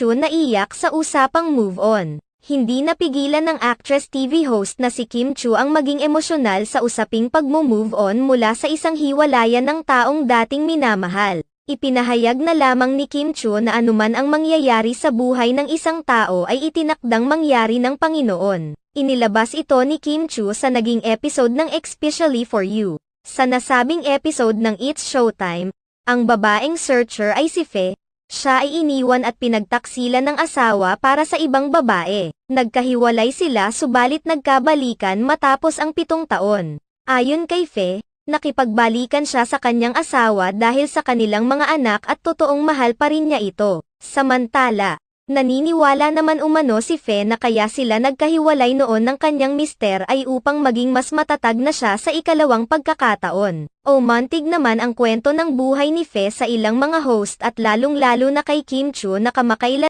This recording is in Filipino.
Chu na iyak sa usapang move on. Hindi napigilan ng actress TV host na si Kim Chu ang maging emosyonal sa usaping pagmo-move on mula sa isang hiwalayan ng taong dating minamahal. Ipinahayag na lamang ni Kim Chu na anuman ang mangyayari sa buhay ng isang tao ay itinakdang mangyari ng Panginoon. Inilabas ito ni Kim Chu sa naging episode ng Especially for You. Sa nasabing episode ng It's Showtime, ang babaeng searcher ay si Fe. Siya ay iniwan at pinagtaksilan ng asawa para sa ibang babae. Nagkahiwalay sila subalit nagkabalikan matapos ang 7 taon. Ayon kay Fe, nakipagbalikan siya sa kanyang asawa dahil sa kanilang mga anak at totoong mahal pa rin niya ito. Samantala, naniniwala naman umano si Fe na kaya sila nagkahiwalay noon ng kanyang mister ay upang maging mas matatag na siya sa ikalawang pagkakataon. Umantig naman ang kwento ng buhay ni Fe sa ilang mga host at lalong-lalo na kay Kim Chu na kamakailan